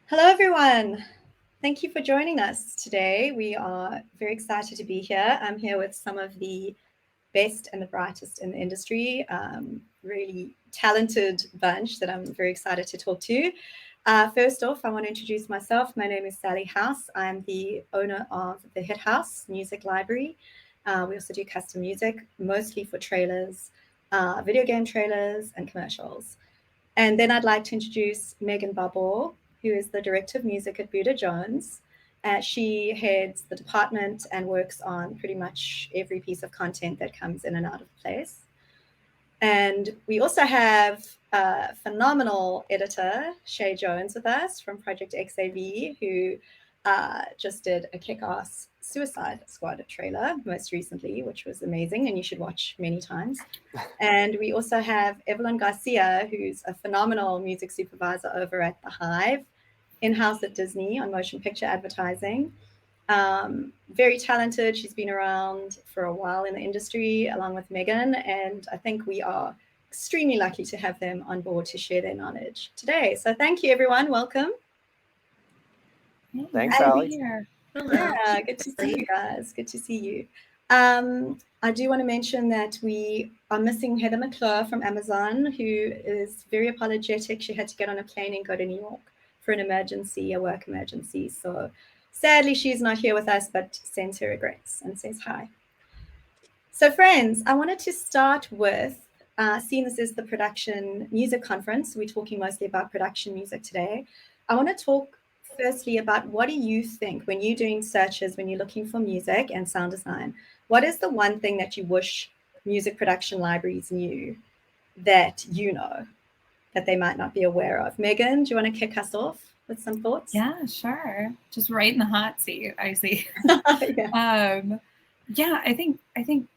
Hello, everyone. Thank you for joining us today. We are very excited to be here. I'm here with some of the best and the brightest in the industry, really talented bunch that I'm very excited to talk to. First off, I want to introduce myself. My name is Sally House. I'm the owner of the Hit House Music Library. We also do custom music, mostly for trailers, video game trailers and commercials. And then I'd like to introduce Megan Bubble, who is the Director of Music at Buda Jones. She heads the department and works on pretty much every piece of content that comes in and out of the place. And we also have a phenomenal editor, Shay Jones, with us from Project XAV, who just did a kick-ass Suicide Squad trailer most recently, which was amazing, and you should watch many times. And we also have Evelyn Garcia, who's a phenomenal music supervisor over at The Hive, in-house at Disney on motion picture advertising. Very talented. She's been around for a while in the industry, along with Megan, and I think we are extremely lucky to have them on board to share their knowledge today. So thank you, everyone. Welcome. Thanks, Sally. Yeah, good to see you guys. Good to see you. I do want to mention that we are missing Heather McClure from Amazon, who is very apologetic. She had to get on a plane and go to New York for an emergency, a work emergency. So sadly, she's not here with us, but sends her regrets and says hi. So friends, I wanted to start with, seeing this is the production music conference, we're talking mostly about production music today. I want to talk firstly about what do you think when you're doing searches, when you're looking for music and sound design, what is the one thing that you wish music production libraries knew that you know that they might not be aware of? Megan, do you want to kick us off with some thoughts? Yeah, sure. Just right in the hot seat, I see. Yeah. I think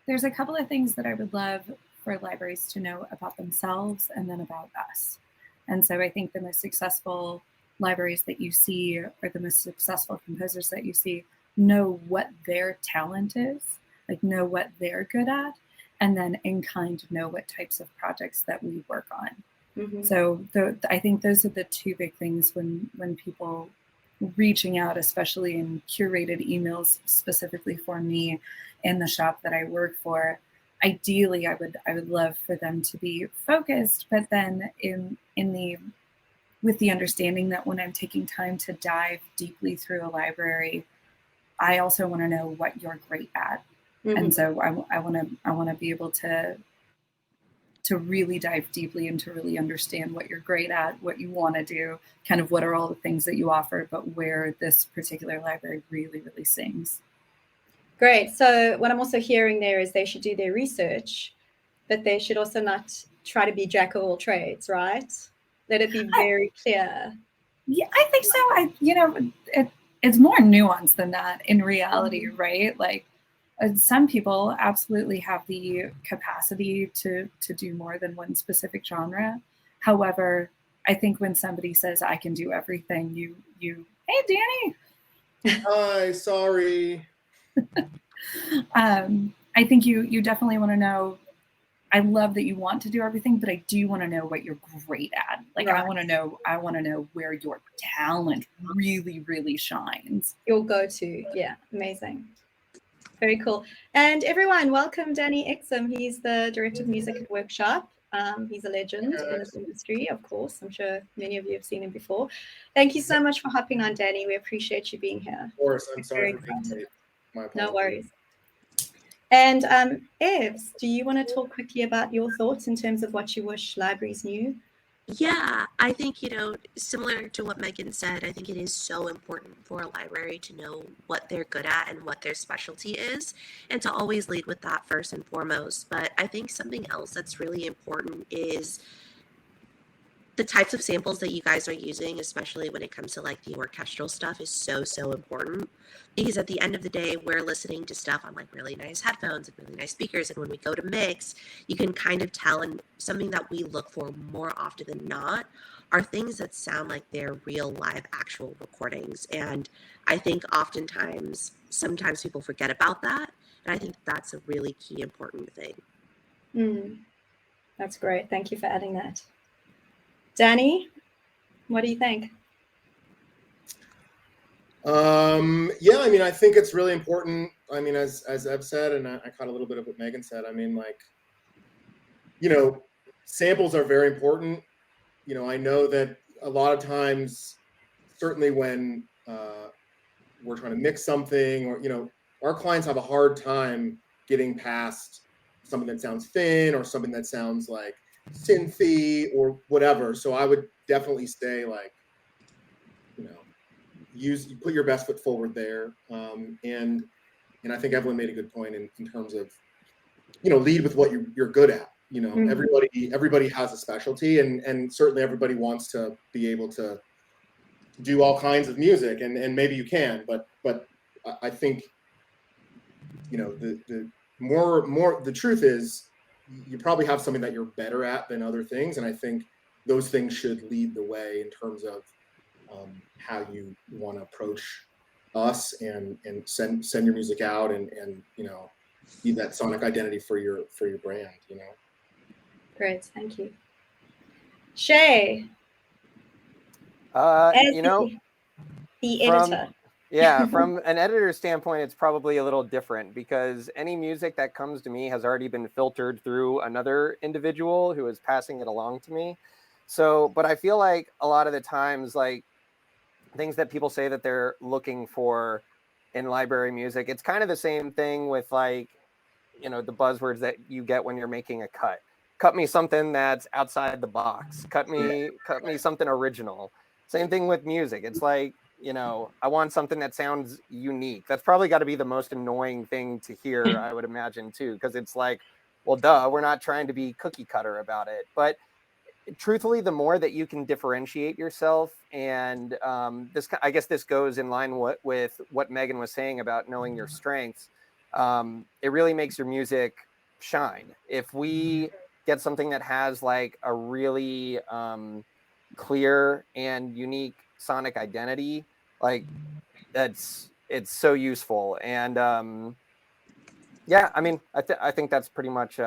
there's a couple of things that I would love for libraries to know about themselves and then about us. And so I think the most successful libraries that you see, or the most successful composers that you see, know what their talent is, like know what they're good at, and then in kind know what types of projects that we work on. Mm-hmm. So I think those are the two big things when people reaching out, especially in curated emails specifically for me in the shop that I work for. Ideally, I would love for them to be focused, but then with the understanding that when I'm taking time to dive deeply through a library, I also want to know what you're great at. Mm-hmm. And so I want to be able to really dive deeply and to really understand what you're great at, what you want to do, kind of what are all the things that you offer, but where this particular library really, really sings. Great. So what I'm also hearing there is they should do their research, but they should also not try to be jack of all trades, right? Let it be very clear. Yeah, I think so. It's more nuanced than that in reality, right? Like some people absolutely have the capacity to do more than one specific genre. However, I think when somebody says I can do everything, hey Danny. Hi, sorry. I think you definitely want to know. I love that you want to do everything, but I do want to know what you're great at. Like right. I want to know where your talent really, really shines. Your go-to. Yeah, amazing. Very cool. And everyone, welcome Danny Exum. He's the Director of Music at Workshop. He's a legend in this industry, of course. I'm sure many of you have seen him before. Thank you so much for hopping on, Danny. We appreciate you being here. Of course, I'm sorry for being late. My apologies. No worries. And Evs, do you want to talk quickly about your thoughts in terms of what you wish libraries knew? Yeah, I think, similar to what Megan said, I think it is so important for a library to know what they're good at and what their specialty is, and to always lead with that first and foremost. But I think something else that's really important is the types of samples that you guys are using, especially when it comes to like the orchestral stuff, is so, so important. Because at the end of the day, we're listening to stuff on like really nice headphones and really nice speakers. And when we go to mix, you can kind of tell, and something that we look for more often than not are things that sound like they're real live actual recordings. And I think sometimes people forget about that. And I think that's a really key important thing. That's great. Thank you for adding that. Danny, what do you think? Yeah, I mean, I think it's really important. I mean, as Ev said, and I caught a little bit of what Megan said. I mean, like, you know, samples are very important. You know, I know that a lot of times, certainly when we're trying to mix something, or, you know, our clients have a hard time getting past something that sounds thin or something that sounds like synthy or whatever. So I would definitely say, like, you know, you put your best foot forward there. And I think Evelyn made a good point in terms of, you know, lead with what you're good at. You know, everybody has a specialty, and certainly everybody wants to be able to do all kinds of music, and maybe you can, but I think, you know, the truth is you probably have something that you're better at than other things, and I think those things should lead the way in terms of how you want to approach us and send your music out, and you know, be that sonic identity for your brand, you know. Great, thank you. Shay, You know, the editor. Yeah, from an editor's standpoint, it's probably a little different because any music that comes to me has already been filtered through another individual who is passing it along to me. So, but I feel like a lot of the times, like, things that people say that they're looking for in library music, it's kind of the same thing with, like, you know, the buzzwords that you get when you're making a cut. Cut me something that's outside the box. Cut me something original. Same thing with music. It's like, you know, I want something that sounds unique. That's probably got to be the most annoying thing to hear, I would imagine, too, because it's like, well, duh, we're not trying to be cookie cutter about it. But truthfully, the more that you can differentiate yourself, and I guess this goes in line with what Megan was saying about knowing your strengths. It really makes your music shine. If we get something that has like a really clear and unique sonic identity, like, it's so useful. And yeah, I mean, I think that's pretty much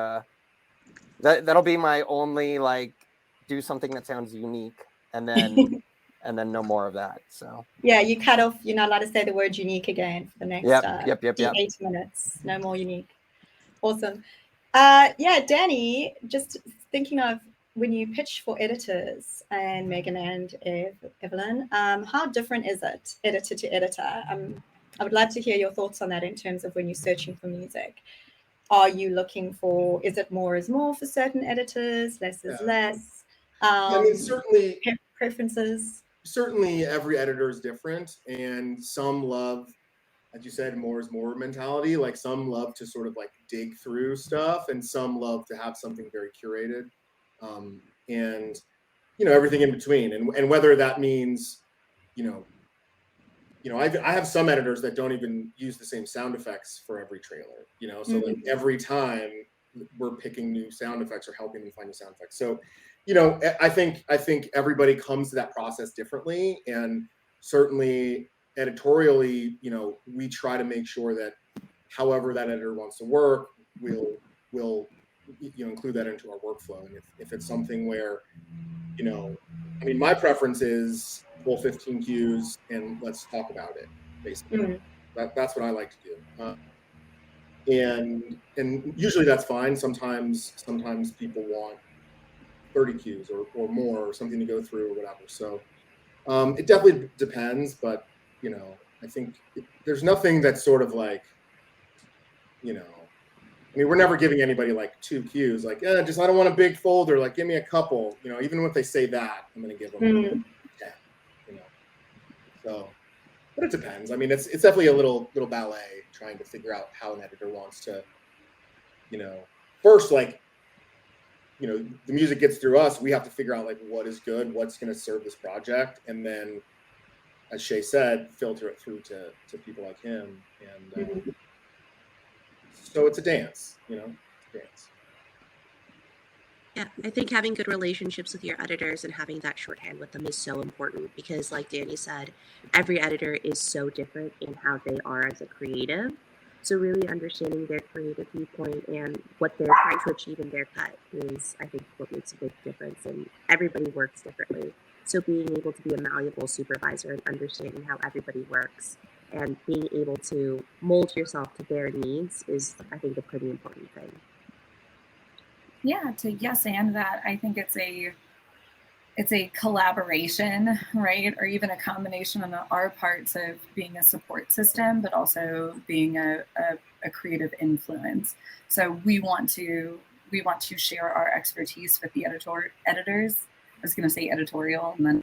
that'll be my only, like, do something that sounds unique, and then and then no more of that. So yeah, you cut off. You're not allowed to say the word unique again for the next yep. 8 minutes. No more unique. Awesome. Yeah, Danny, just thinking of when you pitch for editors, and Megan and Evelyn, how different is it, editor to editor? I would love to hear your thoughts on that in terms of when you're searching for music. Are you looking for, is it more is more for certain editors, less is less? I mean, certainly preferences. Certainly every editor is different, and some love, as you said, more is more mentality. Like, some love to sort of like dig through stuff, and some love to have something very curated, and, you know, everything in between. And whether that means, you know, I have some editors that don't even use the same sound effects for every trailer, you know, so like every time we're picking new sound effects or helping them find new sound effects. So, you know, I think everybody comes to that process differently, and certainly editorially, you know, we try to make sure that however that editor wants to work, we'll you know, include that into our workflow. And if it's something where, you know, I mean, my preference is pull 15 cues and let's talk about it, basically. That's what I like to do. And usually that's fine. Sometimes people want 30 cues or more, or something to go through or whatever. So it definitely depends, but, you know, I think there's nothing that's sort of like, you know, I mean, we're never giving anybody like 2 cues, like, I don't want a big folder, like, give me a couple, you know, even if they say that, I'm going to give them 10, you know. So, but it depends. I mean, it's definitely a little ballet trying to figure out how an editor wants to, you know, first, like, you know, the music gets through us, we have to figure out like what is good, what's going to serve this project, and then, as Shay said, filter it through to people like him. And so it's a dance, you know, it's a dance. Yeah, I think having good relationships with your editors and having that shorthand with them is so important because, like Danny said, every editor is so different in how they are as a creative. So really understanding their creative viewpoint and what they're trying to achieve in their cut is, I think, what makes a big difference. And everybody works differently. So being able to be a malleable supervisor and understanding how everybody works and being able to mold yourself to their needs is, I think, a pretty important thing. Yeah, to yes and that, I think it's a collaboration, right? Or even a combination on our parts of being a support system, but also being a creative influence. So we want to share our expertise with the editors. I was going to say editorial, and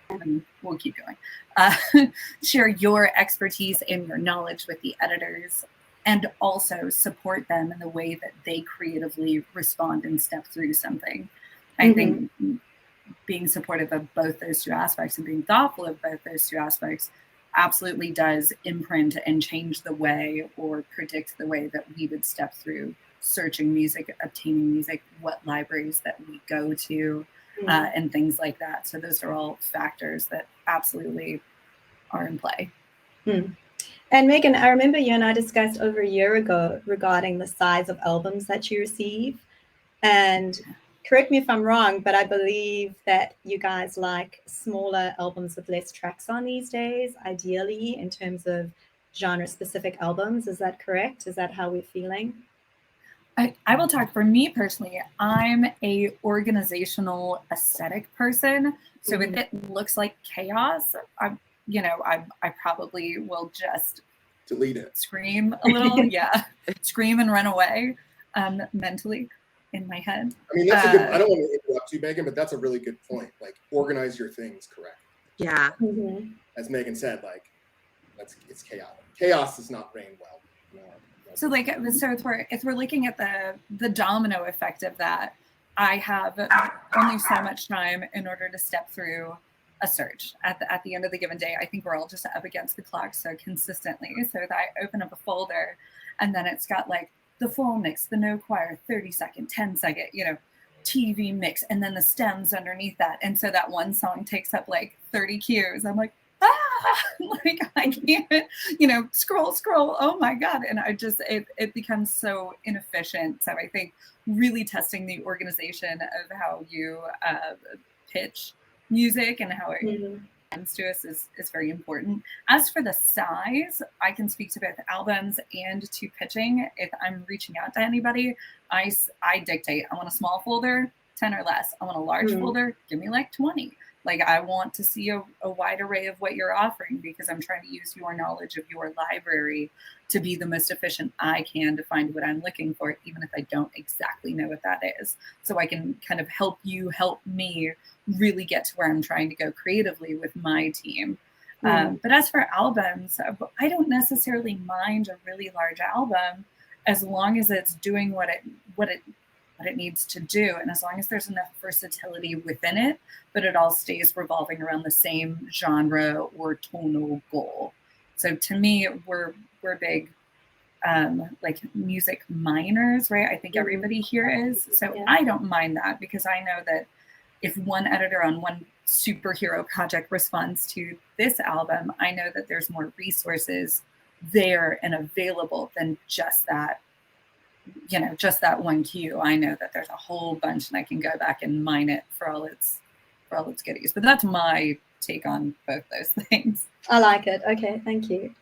then we'll keep going. Share your expertise and your knowledge with the editors, and also support them in the way that they creatively respond and step through something. I think being supportive of both those two aspects and being thoughtful of both those two aspects absolutely does imprint and change the way or predict the way that we would step through searching music, obtaining music, what libraries that we go to, and things like that. So those are all factors that absolutely are in play. And Megan, I remember you and I discussed over a year ago regarding the size of albums that you receive. And correct me if I'm wrong, but I believe that you guys like smaller albums with less tracks on these days, ideally, in terms of genre-specific albums. Is that correct? Is that how we're feeling? I will talk for me personally. I'm a organizational aesthetic person. So if it looks like chaos, I probably will just delete it, scream a little, scream and run away mentally in my head. I mean, that's a good, I don't want to interrupt you, Megan, but that's a really good point. Like, organize your things correctly. Yeah. As Megan said, like, it's chaotic. Chaos does not reign well. So if we're looking at the domino effect of that, I have only so much time in order to step through a search at the end of the given day. I think we're all just up against the clock so consistently. So that I open up a folder and then it's got like the full mix, the no choir, 30-second, 10-second, TV mix, and then the stems underneath that. And so that one song takes up like 30 cues. I'm like, like I can't, scroll. Oh my God. And it becomes so inefficient. So I think really testing the organization of how you pitch music and how it comes to us is very important. As for the size, I can speak to both albums and to pitching. If I'm reaching out to anybody, I dictate. I want a small folder, 10 or less. I want a large folder, give me like 20. Like I want to see a wide array of what you're offering because I'm trying to use your knowledge of your library to be the most efficient I can to find what I'm looking for, even if I don't exactly know what that is. So I can kind of help me really get to where I'm trying to go creatively with my team. But as for albums, I don't necessarily mind a really large album as long as it's doing what it needs to do, and as long as there's enough versatility within it, but it all stays revolving around the same genre or tonal goal. So to me, we're big like music minors, right? I think everybody here is. So I don't mind that because I know that if one editor on one superhero project responds to this album, I know that there's more resources there and available than just that one cue. I know that there's a whole bunch and I can go back and mine it for all its goodies. But that's my take on both those things. I like it. Okay, thank you.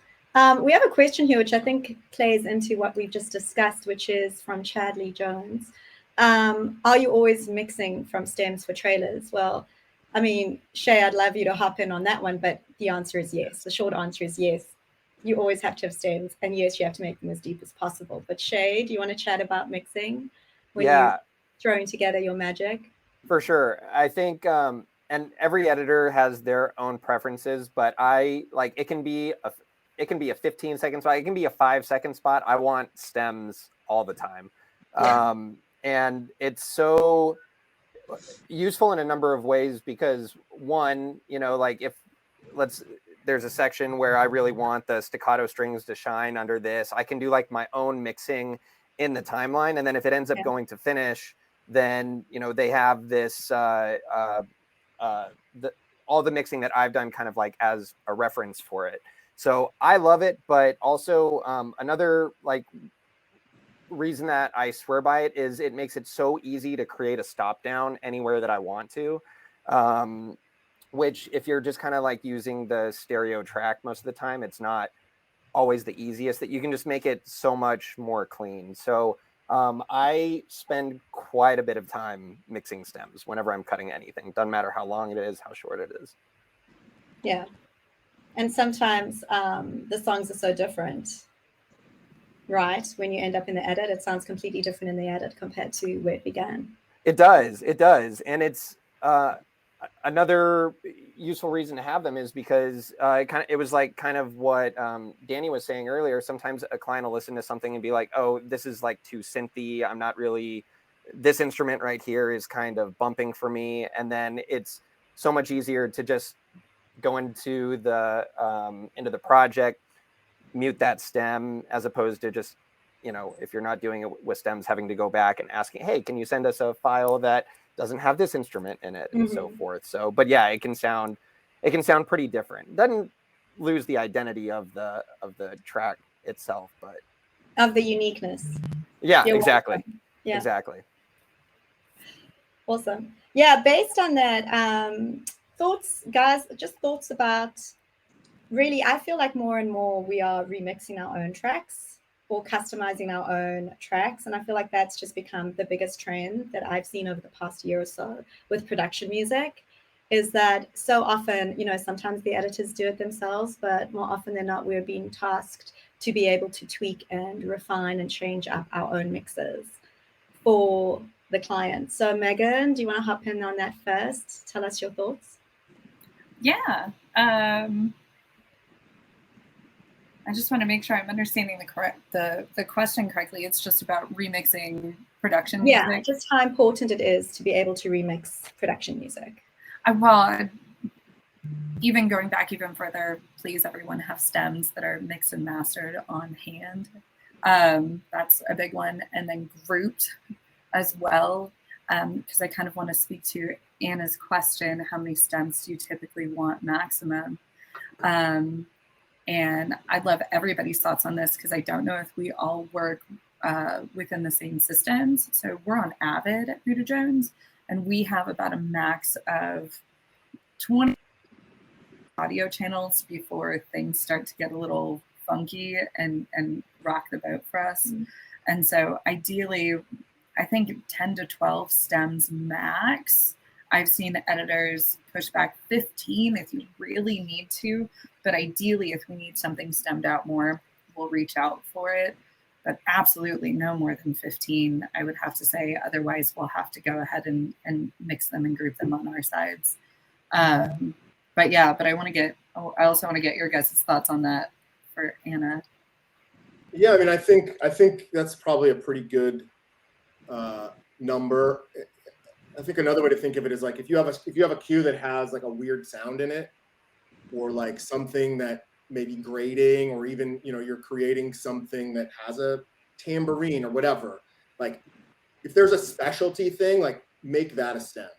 We have a question here, which I think plays into what we've just discussed, which is from Chadley Jones. Are you always mixing from stems for trailers? Well, I mean, Shay, I'd love you to hop in on that one, but the answer is yes. The short answer is yes. You always have to have stems, and yes, you have to make them as deep as possible. But Shay, do you want to chat about mixing when you're throwing together your magic? For sure. I think, and every editor has their own preferences, but it can be a 15-second spot. It can be a 5-second spot. I want stems all the time. And it's so useful in a number of ways because one, there's a section where I really want the staccato strings to shine under this. I can do like my own mixing in the timeline. And then if it ends up going to finish, then, they have this, all the mixing that I've done kind of like as a reference for it. So I love it, but also another like reason that I swear by it is it makes it so easy to create a stop down anywhere that I want to. Which if you're just kind of like using the stereo track most of the time, it's not always the easiest. That you can just make it so much more clean. So I spend quite a bit of time mixing stems whenever I'm cutting anything. Doesn't matter how long it is, how short it is. Yeah. And sometimes the songs are so different, right? When you end up in the edit, it sounds completely different in the edit compared to where it began. It does. And it's another useful reason to have them is because it was like kind of what Danny was saying earlier. Sometimes a client will listen to something and be like, oh, this is like too synthy. I'm not really, this instrument right here is kind of bumping for me. And then it's so much easier to just go into the project, mute that stem, as opposed to just, if you're not doing it with stems, having to go back and asking, hey, can you send us a file that doesn't have this instrument in it, and so forth. So, but yeah, it can sound pretty different. Doesn't lose the identity of the track itself, but of the uniqueness. Yeah, exactly. Yeah. Exactly. Awesome. Yeah, based on that, thoughts, guys, just thoughts about, really, I feel like more and more we are remixing our own tracks or customizing our own tracks. And I feel like that's just become the biggest trend that I've seen over the past year or so with production music, is that so often, sometimes the editors do it themselves, but more often than not, we're being tasked to be able to tweak and refine and change up our own mixes for the client. So Megan, do you want to hop in on that first? Tell us your thoughts. Yeah. I just want to make sure I'm understanding the question correctly. It's just about remixing production music. Yeah, just how important it is to be able to remix production music. Well, even going back even further, please everyone have stems that are mixed and mastered on hand. That's a big one. And then grouped as well, because I kind of want to speak to Anna's question, how many stems do you typically want maximum? And I'd love everybody's thoughts on this, because I don't know if we all work within the same systems. So we're on Avid at Buda Jones, and we have about a max of 20 audio channels before things start to get a little funky and rock the boat for us. Mm-hmm. And so ideally, I think 10 to 12 stems max. I've seen editors push back 15 if you really need to, but ideally, if we need something stemmed out more, we'll reach out for it. But absolutely no more than 15, I would have to say. Otherwise, we'll have to go ahead and mix them and group them on our sides. But yeah, I also want to get your guys' thoughts on that for Anna. Yeah, I mean, I think that's probably a pretty good number. I think another way to think of it is like if you have a cue that has like a weird sound in it, or like something that may be grating, or even you're creating something that has a tambourine or whatever. Like if there's a specialty thing, like make that a stem.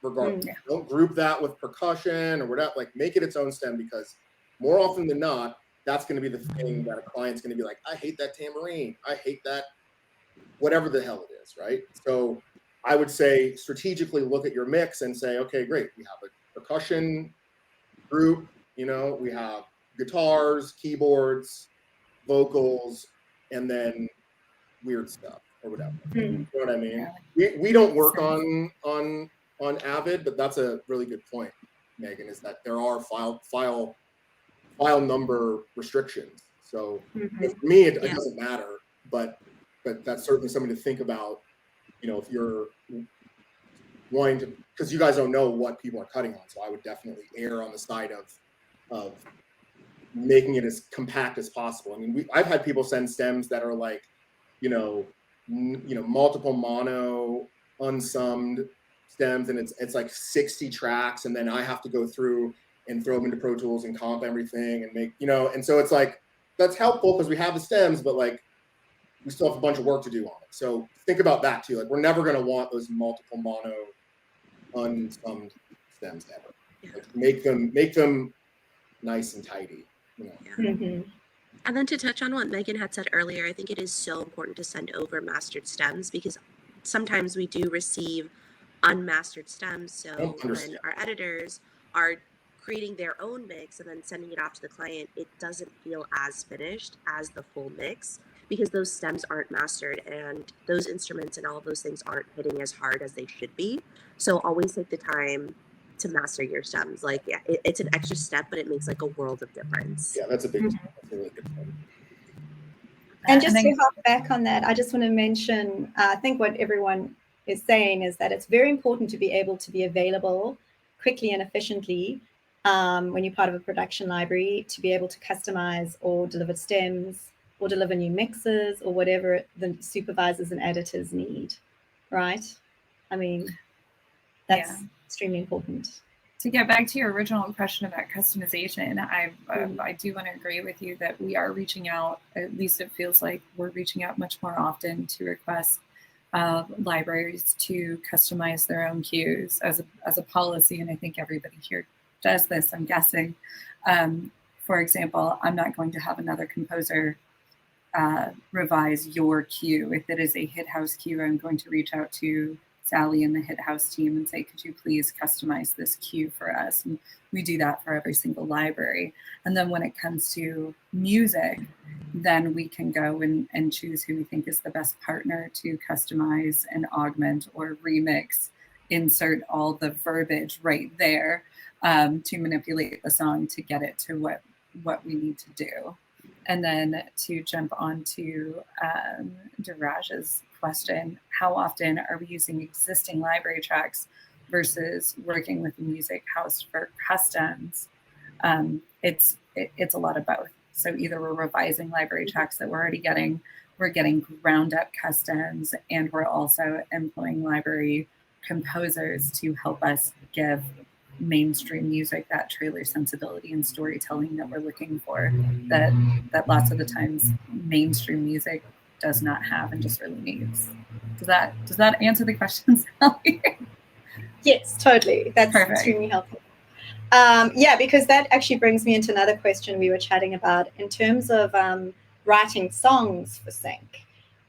Regardless, don't group that with percussion or whatever. Like make it its own stem, because more often than not, that's going to be the thing that a client's going to be like, I hate that tambourine. I hate that, whatever the hell it is, right? So I would say strategically look at your mix and say, okay, great. We have a percussion group, we have guitars, keyboards, vocals, and then weird stuff or whatever. You know what I mean? We don't work on Avid, but that's a really good point, Megan, is that there are file number restrictions. So for me, it doesn't matter, but that's certainly something to think about. If you're wanting to, because you guys don't know what people are cutting on, so I would definitely err on the side of making it as compact as possible. I mean, I've had people send stems that are like, multiple mono, unsummed stems, and it's like 60 tracks, and then I have to go through and throw them into Pro Tools and comp everything and make, and so it's like, that's helpful because we have the stems, but like we still have a bunch of work to do on it. So think about that too. Like we're never going to want those multiple mono unsummed stems ever. Like make them nice and tidy. you know. Yeah. Mm-hmm. And then to touch on what Megan had said earlier, I think it is so important to send over mastered stems because sometimes we do receive unmastered stems. So when our editors are creating their own mix and then sending it off to the client, it doesn't feel as finished as the full mix because those stems aren't mastered and those instruments and all of those things aren't hitting as hard as they should be. So always take the time to master your stems. Like, yeah, it's an extra step, but it makes like a world of difference. Yeah, that's a big, that's a really good point. And just to hop back on that, I just want to mention, I think what everyone is saying is that it's very important to be able to be available quickly and efficiently when you're part of a production library, to be able to customize or deliver stems or deliver new mixes or whatever the supervisors and editors need, right? I mean, that's extremely important. To get back to your original question about customization, I do want to agree with you that we are reaching out, at least it feels like we're reaching out much more often to request libraries to customize their own cues as a policy. And I think everybody here does this, I'm guessing. For example, I'm not going to have another composer revise your cue. If it is a hit house cue, I'm going to reach out to Sally and the hit house team and say, could you please customize this cue for us? And we do that for every single library. And then when it comes to music, then we can go and choose who we think is the best partner to customize and augment or remix, insert all the verbiage right there to manipulate the song to get it to what we need to do. And then to jump onto Diraj's question, how often are we using existing library tracks versus working with the music house for customs? It's a lot of both. So either we're revising library tracks that we're getting ground up customs, and we're also employing library composers to help us give mainstream music that trailer sensibility and storytelling that we're looking for, that lots of the times mainstream music does not have and just really needs. Does that answer the question, Sally? Yes, totally. That's perfect. Extremely helpful. Yeah, because that actually brings me into another question we were chatting about in terms of writing songs for sync.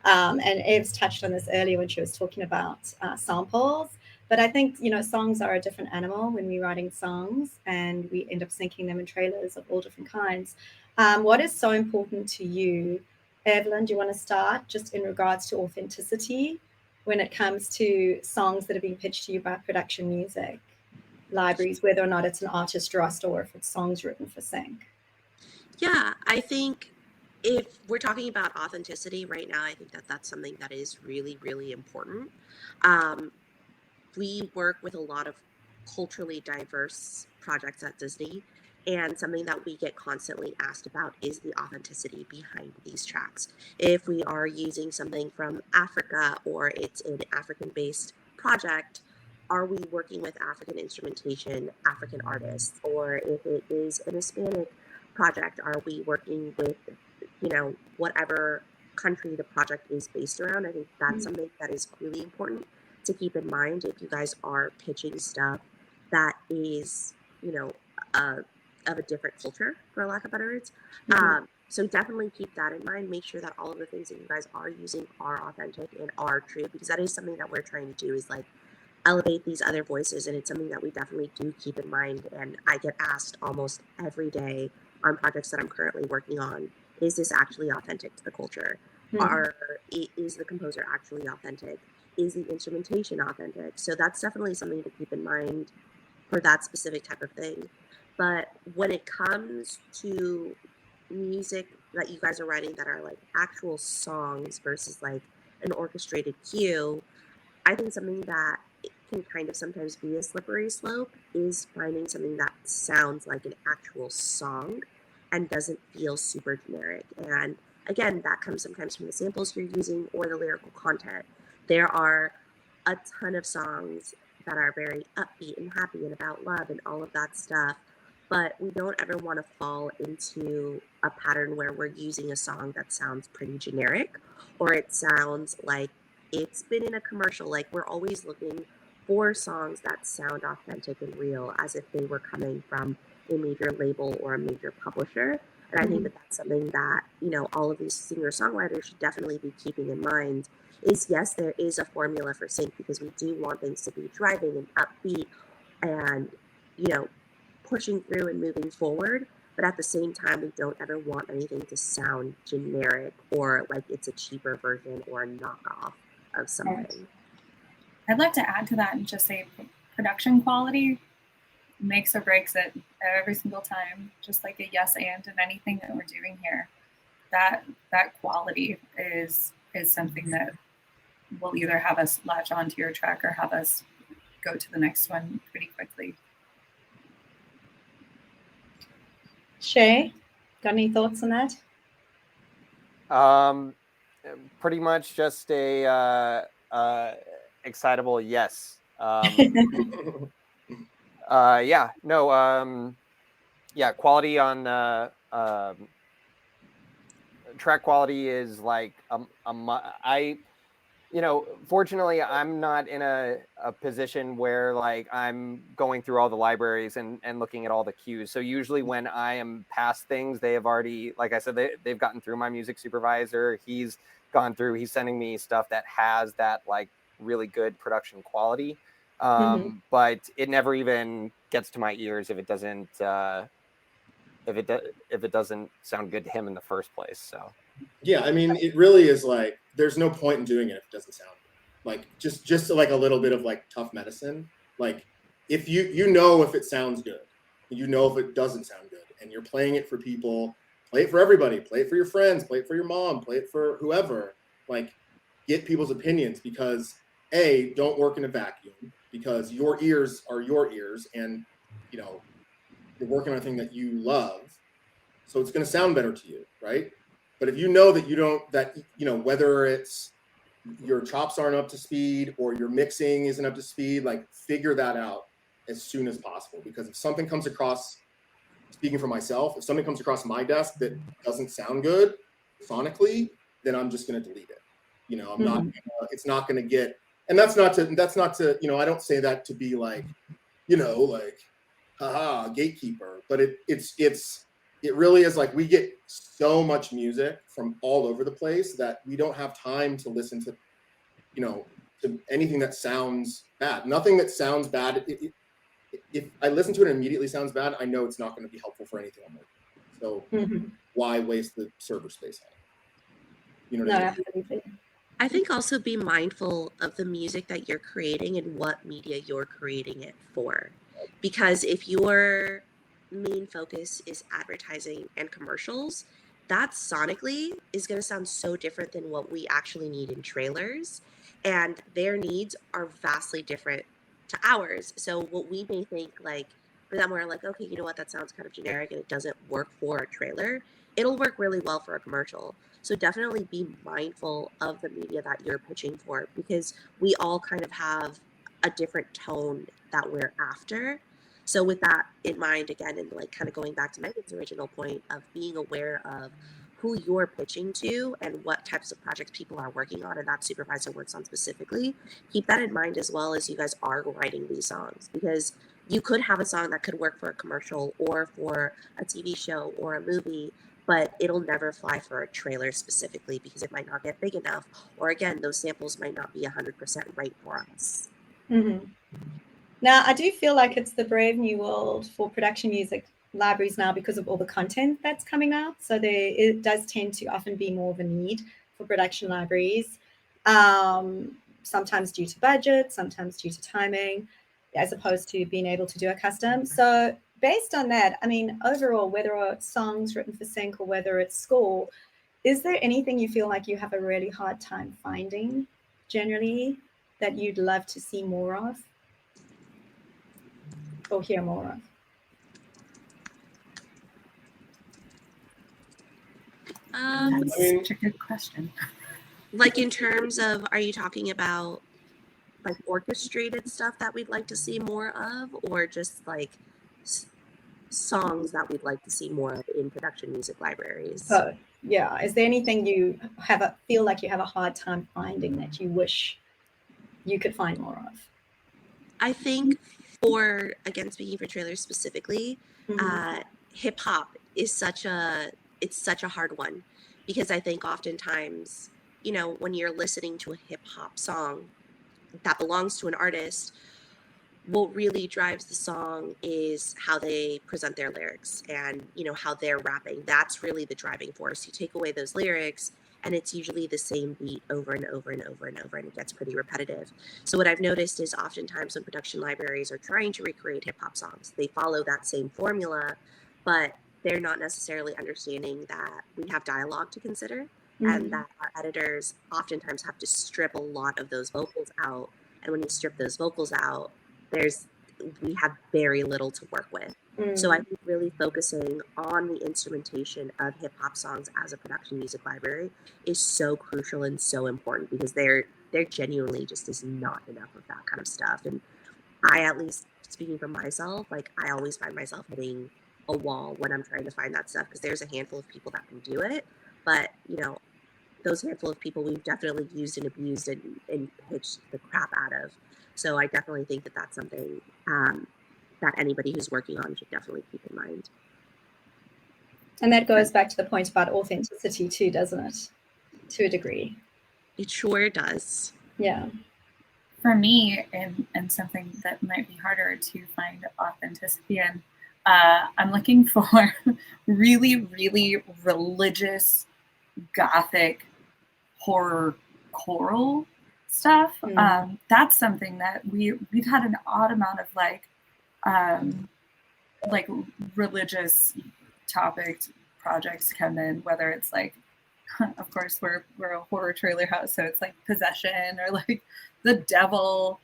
And Ev's touched on this earlier when she was talking about samples. But I think, songs are a different animal when we're writing songs, and we end up syncing them in trailers of all different kinds. What is so important to you? Evelyn, do you want to start just in regards to authenticity when it comes to songs that are being pitched to you by production music libraries, whether or not it's an artist roster or if it's songs written for sync? Yeah, I think if we're talking about authenticity right now, I think that's something that is really, really important. We work with a lot of culturally diverse projects at Disney, and something that we get constantly asked about is the authenticity behind these tracks. If we are using something from Africa or it's an African-based project, are we working with African instrumentation, African artists? Or if it is an Hispanic project, are we working with, whatever country the project is based around? I think that's something that is really important to keep in mind if you guys are pitching stuff that is, of a different culture, for lack of better words. So definitely keep that in mind. Make sure that all of the things that you guys are using are authentic and are true, because that is something that we're trying to do, is like elevate these other voices. And it's something that we definitely do keep in mind. And I get asked almost every day on projects that I'm currently working on, is this actually authentic to the culture? Is the composer actually authentic? Is the instrumentation authentic? So that's definitely something to keep in mind for that specific type of thing. But when it comes to music that you guys are writing that are like actual songs versus like an orchestrated cue, I think something that can kind of sometimes be a slippery slope is finding something that sounds like an actual song and doesn't feel super generic. And again, that comes sometimes from the samples you're using or the lyrical content. There are a ton of songs that are very upbeat and happy and about love and all of that stuff, but we don't ever want to fall into a pattern where we're using a song that sounds pretty generic, or it sounds like it's been in a commercial. Like, we're always looking for songs that sound authentic and real, as if they were coming from a major label or a major publisher. And I think that that's something that, you know, all of these singer-songwriters should definitely be keeping in mind is, yes, there is a formula for sync because we do want things to be driving and upbeat and, you know, pushing through and moving forward. But at the same time, we don't ever want anything to sound generic or like it's a cheaper version or a knockoff of something. I'd like to add to that and just say production quality makes or breaks it every single time, just like a yes and in anything that we're doing here. That quality is something that will either have us latch onto your track or have us go to the next one pretty quickly. Shay, got any thoughts on that? Pretty much just a excitable yes. Yeah, no, yeah, quality on track quality is like you know, fortunately, I'm not in a position where like I'm going through all the libraries and looking at all the cues. So usually when I am past things, they have already, like I said, they've gotten through my music supervisor. He's gone through, he's sending me stuff that has that like really good production quality. But it never even gets to my ears if it doesn't, if it doesn't sound good to him in the first place. So. Yeah, I mean, it really is like there's no point in doing it if it doesn't sound good. Like just like a little bit of like tough medicine. Like if you know if it sounds good, you know if it doesn't sound good, and you're playing it for people, play it for everybody, play it for your friends, play it for your mom, play it for whoever. Like get people's opinions because don't work in a vacuum because your ears are your ears, and you know you're working on a thing that you love, so it's going to sound better to you, right? But if you know that you don't, that, you know, whether it's your chops aren't up to speed or your mixing isn't up to speed, like figure that out as soon as possible. Because if something comes across, speaking for myself, if something comes across my desk that doesn't sound good sonically, then I'm just going to delete it. You know, I'm not, it's not going to get, and that's not to, you know, I don't say that to be like, you know, like, haha, gatekeeper, but it really is like we get so much music from all over the place that we don't have time to listen to, you know, to anything that sounds bad. Nothing that sounds bad. If I listen to it and immediately sounds bad, I know it's not going to be helpful for anything I'm working. So why waste the server space on it? You know what I mean? Absolutely. I think also be mindful of the music that you're creating and what media you're creating it for. Because if your main focus is advertising and commercials, that sonically is going to sound so different than what we actually need in trailers. And their needs are vastly different to ours. So what we may think like, for them, we're like, okay, you know what, that sounds kind of generic and it doesn't work for a trailer. It'll work really well for a commercial. So definitely be mindful of the media that you're pitching for because we all kind of have a different tone that we're after. So with that in mind, again, and like kind of going back to Megan's original point of being aware of who you're pitching to and what types of projects people are working on and that supervisor works on specifically, keep that in mind as well as you guys are writing these songs because you could have a song that could work for a commercial or for a TV show or a movie, but it'll never fly for a trailer specifically because it might not get big enough. Or again, those samples might not be 100% right for us. Now, I do feel like it's the brave new world for production music libraries now because of all the content that's coming out. So it does tend to often be more of a need for production libraries, sometimes due to budget, sometimes due to timing, as opposed to being able to do a custom. So based on that, I mean, overall, whether it's songs written for sync or whether it's score, is there anything you feel like you have a really hard time finding generally that you'd love to see more of or hear more of? That's such a good question. Like in terms of, are you talking about like orchestrated stuff that we'd like to see more of, or just like songs that we'd like to see more of in production music libraries? Yeah. Is there anything you feel like you have a hard time finding that you wish you could find more of? I think for, again, speaking for trailers specifically, hip hop is such a hard one, because I think oftentimes, you know, when you're listening to a hip hop song that belongs to an artist, what really drives the song is how they present their lyrics and, you know, how they're rapping. That's really the driving force. You take away those lyrics and it's usually the same beat over and over and over and over, and it gets pretty repetitive. So what I've noticed is oftentimes when production libraries are trying to recreate hip hop songs, they follow that same formula, but they're not necessarily understanding that we have dialogue to consider, and that our editors oftentimes have to strip a lot of those vocals out. And when you strip those vocals out, we have very little to work with. So I think really focusing on the instrumentation of hip hop songs as a production music library is so crucial and so important, because there genuinely just is not enough of that kind of stuff. And I, at least speaking for myself, like I always find myself hitting a wall when I'm trying to find that stuff, because there's a handful of people that can do it, but you know, those handful of people we've definitely used and abused and pitched the crap out of. So I definitely think that that's something that anybody who's working on should definitely keep in mind. And that goes back to the point about authenticity too, doesn't it? To a degree. It sure does. Yeah. For me, and something that might be harder to find authenticity in, I'm looking for really, really religious Gothic horror choral stuff. That's something that we've had an odd amount of like religious topic projects come in, whether it's like, of course we're a horror trailer house, so it's like possession or like the devil,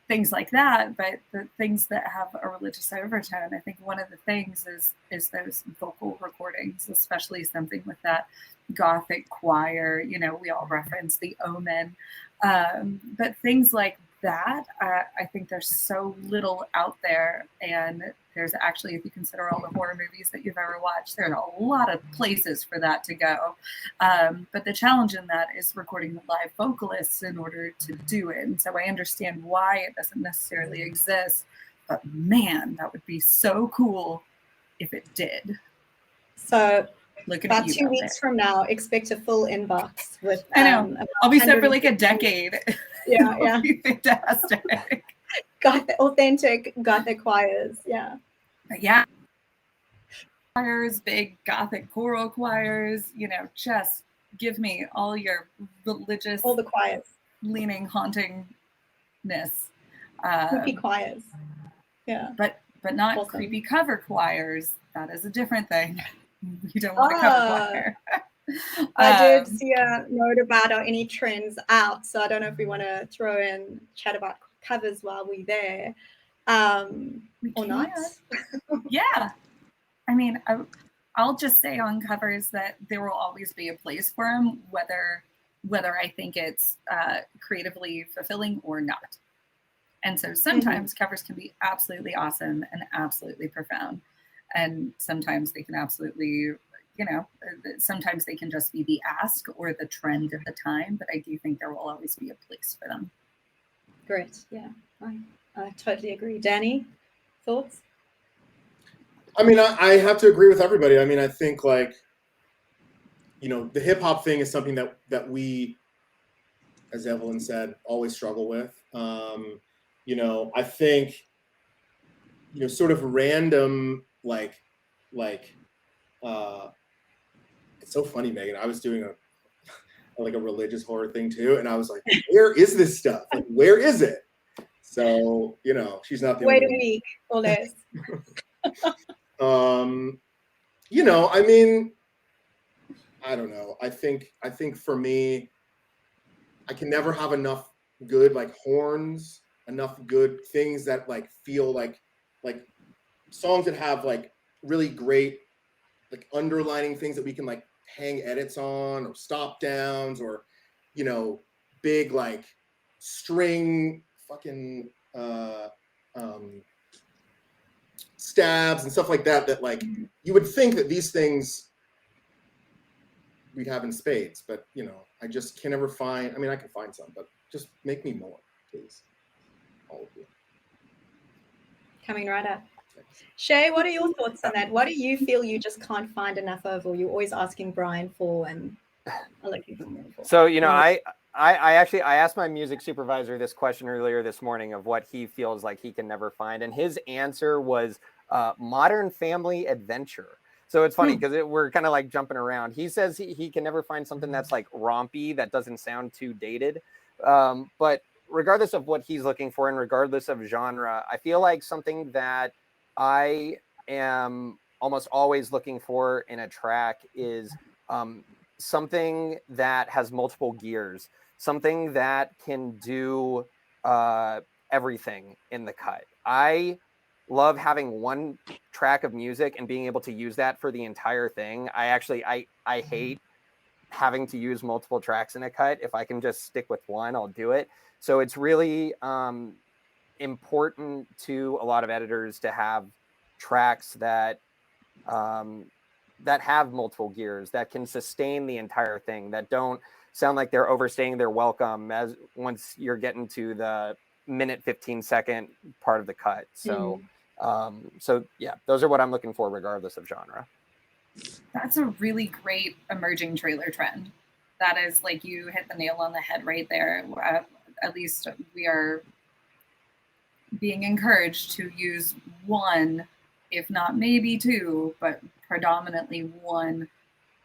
things like that. But the things that have a religious overtone, I think one of the things is those vocal recordings, especially something with that Gothic choir. You know, we all reference The Omen, but things like that, I think there's so little out there. And there's actually, if you consider all the horror movies that you've ever watched, there are a lot of places for that to go. But the challenge in that is recording the live vocalists in order to do it. And so I understand why it doesn't necessarily exist, but man, that would be so cool if it did. So looking about at you 2 weeks from now, expect a full inbox with I know. I'll be set for like a decade. Yeah. It'll be fantastic. Authentic Gothic choirs. Yeah. Yeah. Choirs, big Gothic choral choirs, you know, just give me all your religious, all the choirs, leaning hauntingness. Creepy choirs. Yeah. But not awesome. Creepy cover choirs. That is a different thing. You don't want a cover choir. I did see a note about are any trends out, so I don't know if we want to throw in chat about covers while we're there, or not. Yeah, I mean, I'll just say on covers that there will always be a place for them, whether I think it's creatively fulfilling or not. And so sometimes covers can be absolutely awesome and absolutely profound, and sometimes they can absolutely, you know, sometimes they can just be the ask or the trend at the time, but I do think there will always be a place for them. Great. Yeah, I totally agree. Danny, thoughts? I mean, I have to agree with everybody. I mean, I think like, you know, the hip hop thing is something that we, as Evelyn said, always struggle with. You know, I think, you know, sort of random, like, it's so funny, Megan. I was doing a religious horror thing too, and I was like, where is this stuff? Like, where is it? So, you know, she's not the Wait only a week or less. You know, I mean, I don't know. I think for me, I can never have enough good like horns, enough good things that like feel like songs that have like really great like underlining things that we can like hang edits on or stop downs, or, you know, big like string fucking stabs and stuff like that like you would think that these things we'd have in spades, but you know, I just can never find. I mean, I can find some, but just make me more, please, all of you. Coming right up. Shay, what are your thoughts on that? What do you feel you just can't find enough of, or you're always asking Brian for and are looking for more for? So, you know, I actually asked my music supervisor this question earlier this morning of what he feels like he can never find, and his answer was Modern Family Adventure. So it's funny because we're kind of like jumping around. He says he can never find something that's like rompy, that doesn't sound too dated. But regardless of what he's looking for and regardless of genre, I feel like something that I am almost always looking for in a track is something that has multiple gears, something that can do everything in the cut. I love having one track of music and being able to use that for the entire thing. I hate having to use multiple tracks in a cut. If I can just stick with one, I'll do it. So it's really important to a lot of editors to have tracks that that have multiple gears, that can sustain the entire thing, that don't sound like they're overstaying their welcome as once you're getting to the minute 15-second part of the cut. So so yeah, those are what I'm looking for regardless of genre. That's a really great emerging trailer trend. That is, like, you hit the nail on the head right there. At least we are being encouraged to use one, if not maybe two, but predominantly one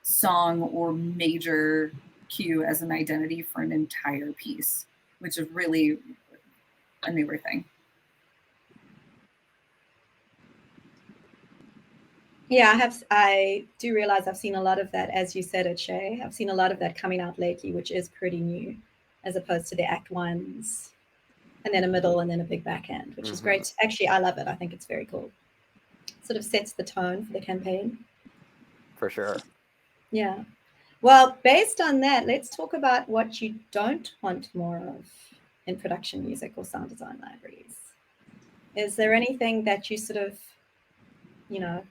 song or major cue as an identity for an entire piece, which is really a newer thing. Yeah, I do realize I've seen a lot of that, as you said it, Shay. I've seen a lot of that coming out lately, which is pretty new, as opposed to the act ones, and then a middle, and then a big back end, which is great. Actually, I love it. I think it's very cool. Sort of sets the tone for the campaign. For sure. Yeah. Well, based on that, let's talk about what you don't want more of in production music or sound design libraries. Is there anything that you sort of, you know,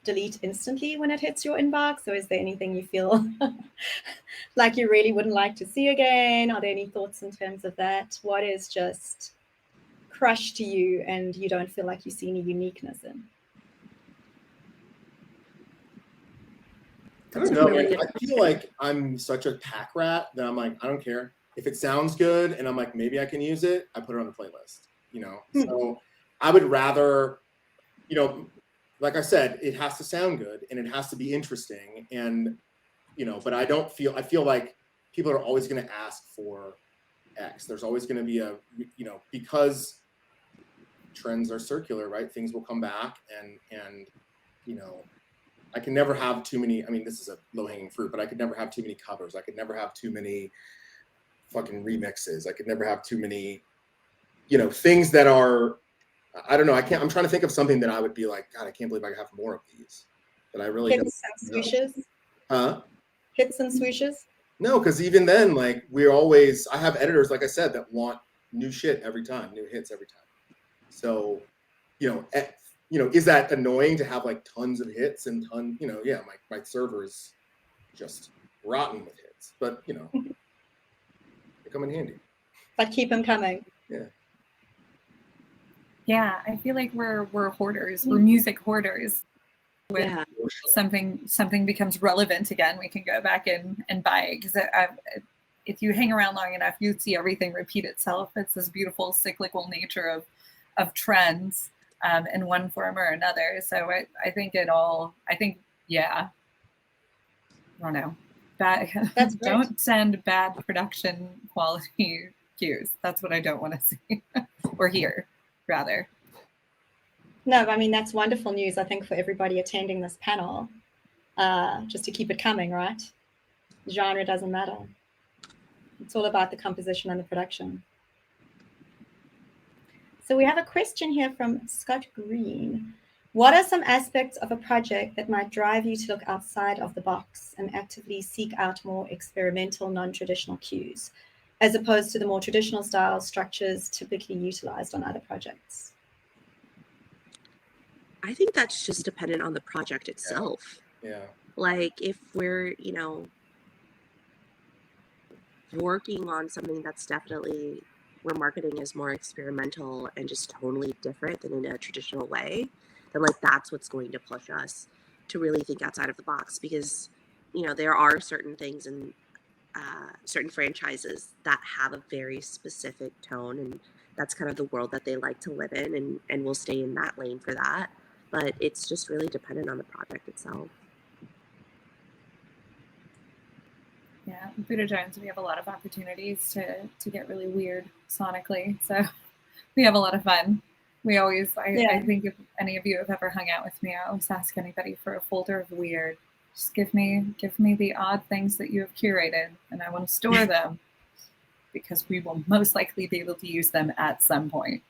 delete instantly when it hits your inbox, or is there anything you feel like you really wouldn't like to see again? Are there any thoughts in terms of that? What is just crushed to you and you don't feel like you see any uniqueness in? I don't know. I feel like I'm such a pack rat that I'm like, I don't care. If it sounds good and I'm like, maybe I can use it, I put it on the playlist, you know? So I would rather, you know, like I said, it has to sound good and it has to be interesting. And, you know, but I feel like people are always going to ask for X. There's always going to be a, you know, because trends are circular, right? Things will come back and, you know, I can never have too many. I mean, this is a low-hanging fruit, but I could never have too many covers. I could never have too many fucking remixes. I could never have too many, you know, things that are, I don't know. I'm trying to think of something that I would be like, God, I can't believe I have more of these. But I really hits and swooshes. Huh? Hits and swooshes. No, because even then, like I have editors, like I said, that want new shit every time, new hits every time. So, you know, is that annoying to have like tons of hits and you know, yeah, my server is just rotten with hits, but you know, they come in handy. But keep them coming. Yeah. Yeah, I feel like we're hoarders. We're music hoarders. When something becomes relevant again, we can go back and buy it, because if you hang around long enough, you see everything repeat itself. It's this beautiful cyclical nature of trends in one form or another. So I think yeah, I don't know. That's don't send bad production quality cues. That's what I don't want to see or hear, rather. No, I mean, that's wonderful news, I think, for everybody attending this panel, just to keep it coming, right? The genre doesn't matter. It's all about the composition and the production. So we have a question here from Scott Green. What are some aspects of a project that might drive you to look outside of the box and actively seek out more experimental, non-traditional cues, as opposed to the more traditional style structures typically utilized on other projects? I think that's just dependent on the project itself. Yeah. Like if we're, you know, working on something that's definitely we're marketing as more experimental and just totally different than in a traditional way, then like that's what's going to push us to really think outside of the box, because there are certain things and certain franchises that have a very specific tone, and that's kind of the world that they like to live in, and we'll stay in that lane for that. But it's just really dependent on the project itself. Yeah, in Buddha Jones, we have a lot of opportunities to get really weird sonically. So we have a lot of fun. We always, I think if any of you have ever hung out with me, I always ask anybody for a folder of weird. Just give me the odd things that you have curated, and I want to store them because we will most likely be able to use them at some point.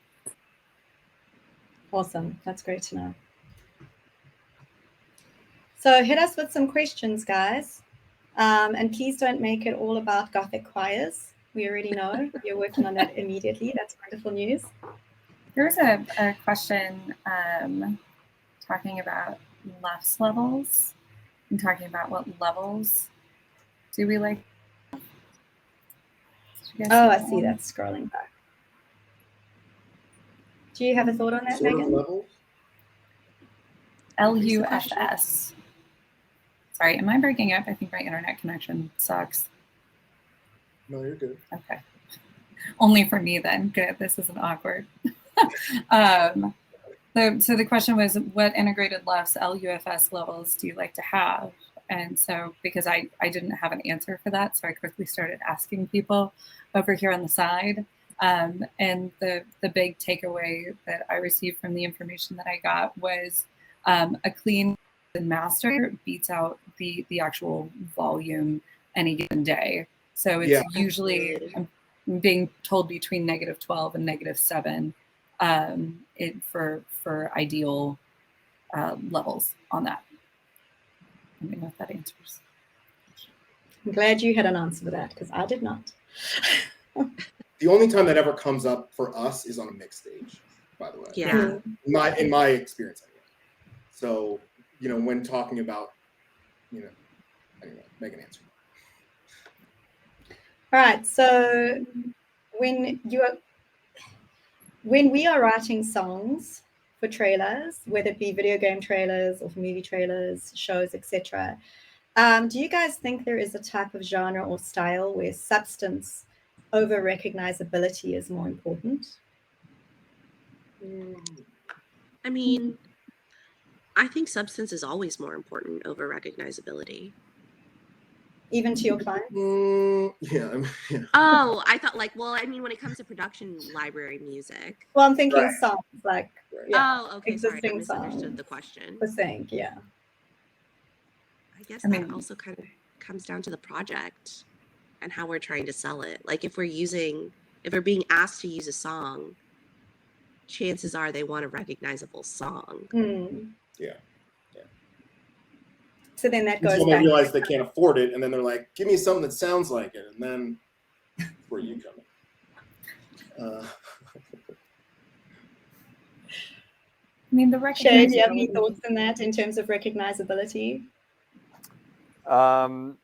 Awesome. That's great to know. So hit us with some questions, guys. And please don't make it all about Gothic choirs. We already know you're working on that immediately. That's wonderful news. There's a question talking about LUFS levels and talking about what levels do we like. Oh, I see that scrolling back. Do you have a thought on that, Sort of Megan? levels? LUFS. Sorry, am I breaking up? I think my internet connection sucks. No, you're good. Okay. Only for me then. Good. This isn't awkward. So the question was, what integrated LUFS, LUFS levels do you like to have? And so because I didn't have an answer for that, so I quickly started asking people over here on the side. And the big takeaway that I received from the information that I got was a clean master beats out the actual volume any given day. So it's usually, I'm being told, between -12 and -7 for ideal levels on that. Let me know if that answers. I'm glad you had an answer for that, because I did not. The only time that ever comes up for us is on a mix stage, by the way. Yeah. In my experience, anyway. So, when talking about, anyway, Megan answered. All right. So when we are writing songs for trailers, whether it be video game trailers or for movie trailers, shows, etc., do you guys think there is a type of genre or style where substance over recognizability is more important? I mean, I think substance is always more important over recognizability. Even to your clients? Yeah. Oh, I thought when it comes to production library music. Well, I'm thinking songs like Oh, okay, sorry, I existing misunderstood songs the question. for sync, yeah. I guess that also kind of comes down to the project and how we're trying to sell it. Like if we're being asked to use a song, chances are they want a recognizable song. Yeah. So then that goes until back. they realize they can't afford it, and then they're like, give me something that sounds like it, and then where you come in. I mean, the Shay, do you have any thoughts on that in terms of recognizability? How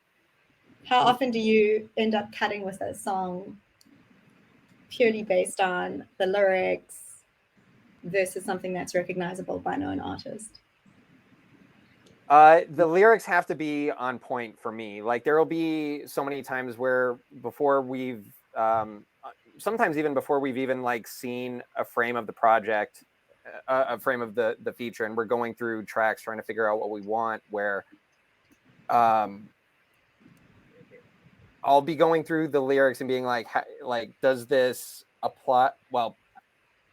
often do you end up cutting with a song purely based on the lyrics versus something that's recognizable by a known artist? The lyrics have to be on point for me. Like there will be so many times where before we've, sometimes even before we've even like seen a frame of the project, a frame of the feature, and we're going through tracks trying to figure out what we want, where I'll be going through the lyrics and being like, does this apply? Well,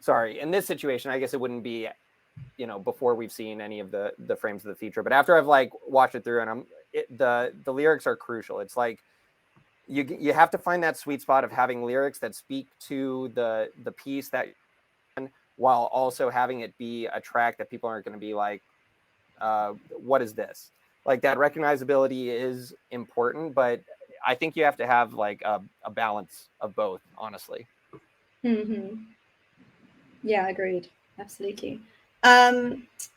sorry, in this situation, I guess it wouldn't be, before we've seen any of the frames of the feature, but after I've like watched it through, and the lyrics are crucial. It's like you have to find that sweet spot of having lyrics that speak to the piece that, while also having it be a track that people aren't going to be like, what is this? Like that recognizability is important, but I think you have to have like a balance of both, honestly. Yeah, agreed. Absolutely.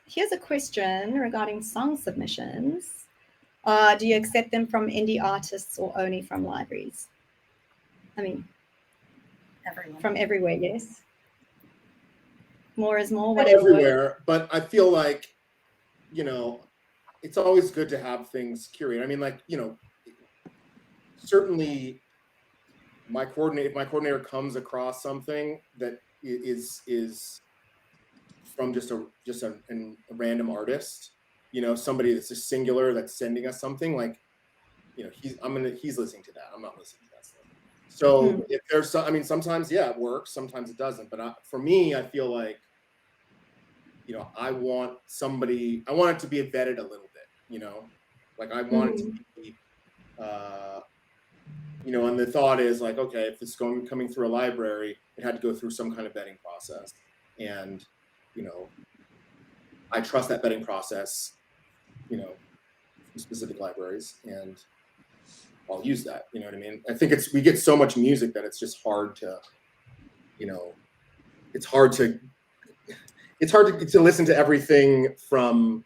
Here's a question regarding song submissions. Do you accept them from indie artists or only from libraries? I mean, everyone. From everywhere, yes. More is more. Not everywhere, but I feel like, you know, it's always good to have things curated. I mean, like, you know, certainly if my coordinator comes across something that is from just a random artist, you know, somebody that's just singular that's sending us something, like, you know, he's listening to that. I'm not listening to that stuff. So if there's I mean, sometimes, yeah, it works, sometimes it doesn't. But for me, I feel like, you know, I want it to be vetted a little bit, you know, like I want it to be, you know, and the thought is like, okay, if this is coming through a library, it had to go through some kind of vetting process. And, you know, I trust that vetting process, you know, from specific libraries, and I'll use that. You know what I mean? I think we get so much music that it's just hard to, you know, it's hard to listen to everything from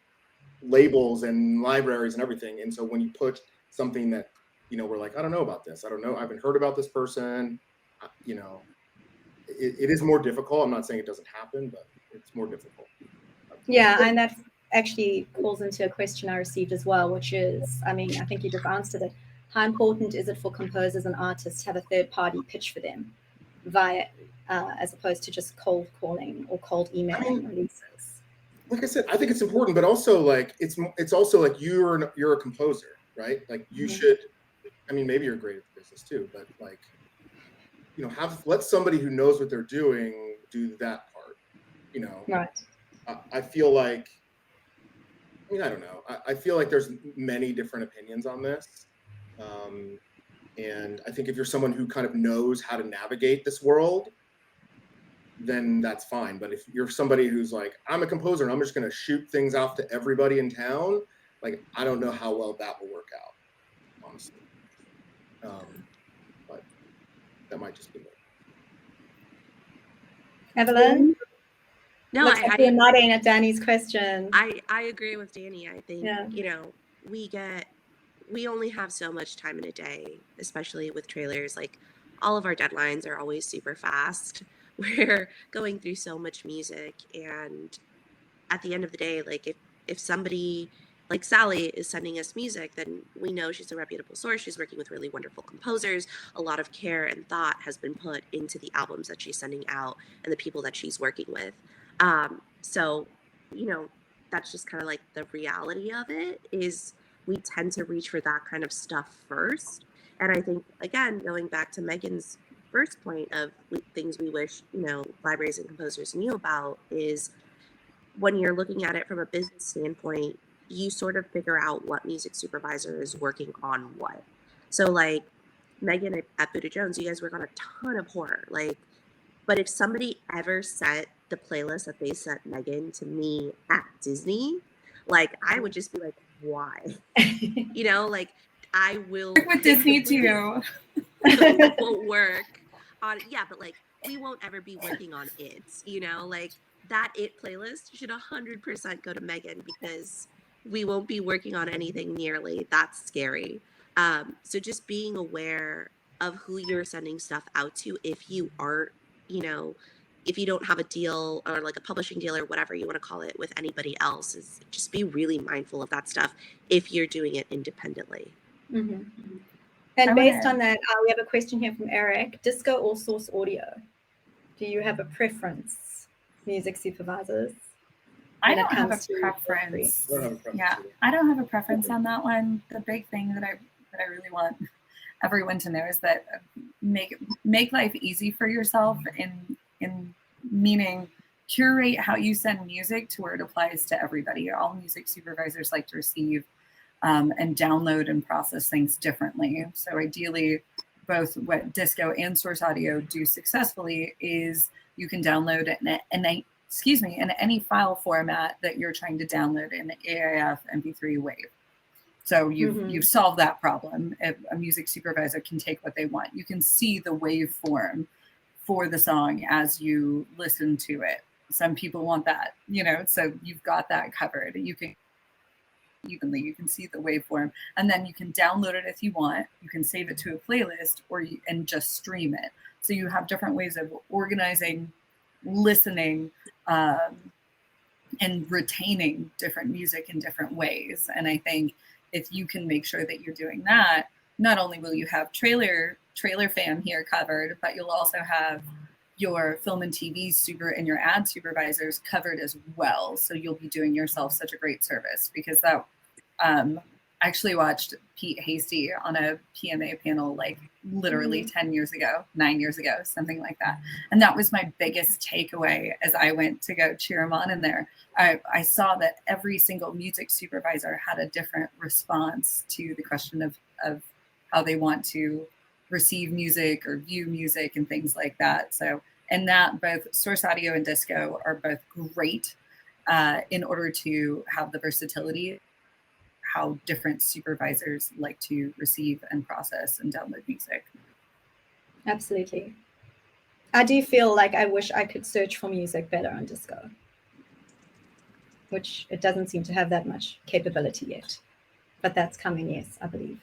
labels and libraries and everything. And so when you put something that, you know, we're like, I don't know about this. I don't know. I haven't heard about this person. You know, it is more difficult. I'm not saying it doesn't happen, but it's more difficult. Yeah, and that actually calls into a question I received as well, which is, I mean, I think you just answered it. How important is it for composers and artists to have a third party pitch for them via, as opposed to just cold calling or cold emailing releases? Like I said, I think it's important, but also like it's also like you're a composer, right? Like you should. I mean, maybe you're great at the business too, but like, you know, let somebody who knows what they're doing do that part. You know, right? I feel like, I mean, I don't know. I feel like there's many different opinions on this. And I think if you're someone who kind of knows how to navigate this world, then that's fine. But if you're somebody who's like, I'm a composer and I'm just going to shoot things off to everybody in town, like, I don't know how well that will work out, honestly. But that might just be me. Evelyn? No, Looks like you're nodding at Danny's question. I agree with Danny. I think, you know, we only have so much time in a day, especially with trailers. Like, all of our deadlines are always super fast. We're going through so much music, and at the end of the day, like, if somebody like Sally is sending us music, then we know she's a reputable source. She's working with really wonderful composers. A lot of care and thought has been put into the albums that she's sending out and the people that she's working with. So, you know, that's just kind of like the reality of it, is we tend to reach for that kind of stuff first. And I think, again, going back to Megan's first point of things we wish, you know, libraries and composers knew about, is when you're looking at it from a business standpoint, you sort of figure out what music supervisor is working on what. So like Megan at Buddha Jones, you guys work on a ton of horror. Like, but if somebody ever set the playlist that they sent Megan to me at Disney, like, I would just be like, why? You know, like, I will work with Disney too. Won't work on, yeah, but like, we won't ever be working on it, you know, like, that It playlist should 100% go to Megan, because we won't be working on anything nearly that scary. So just being aware of who you're sending stuff out to, if you aren't, you know, if you don't have a deal or like a publishing deal or whatever you want to call it with anybody else, is just be really mindful of that stuff if you're doing it independently. Mm-hmm. And based on that, we have a question here from Eric. Disco or source audio? Do you have a preference, music supervisors? I don't have a preference. Yeah, I don't have a preference on that one. The big thing that I really want everyone to know is that make life easy for yourself, in meaning curate how you send music to where it applies to everybody. All music supervisors like to receive and download and process things differently. So ideally, both what disco and source audio do successfully is you can download it in any file format that you're trying to download in AIF, MP3, WAV. So you've solved that problem. If a music supervisor can take what they want, you can see the waveform for the song as you listen to it. Some people want that, you know, so you've got that covered. You can see the waveform, and then you can download it if you want. You can save it to a playlist, and just stream it. So you have different ways of organizing listening and retaining different music in different ways. And I think if you can make sure that you're doing that, not only will you have trailer fam here covered, but you'll also have your film and TV and your ad supervisors covered as well. So you'll be doing yourself such a great service, because that I actually watched Pete Hasty on a PMA panel like literally 10 years ago, 9 years ago, something like that. And that was my biggest takeaway as I went to go cheer him on in there. I saw that every single music supervisor had a different response to the question of how they want to receive music or view music and things like that. So, and that both Source Audio and Disco are both great in order to have the versatility how different supervisors like to receive and process and download music. Absolutely. I do feel like I wish I could search for music better on Disco, which it doesn't seem to have that much capability yet. But that's coming, yes, I believe.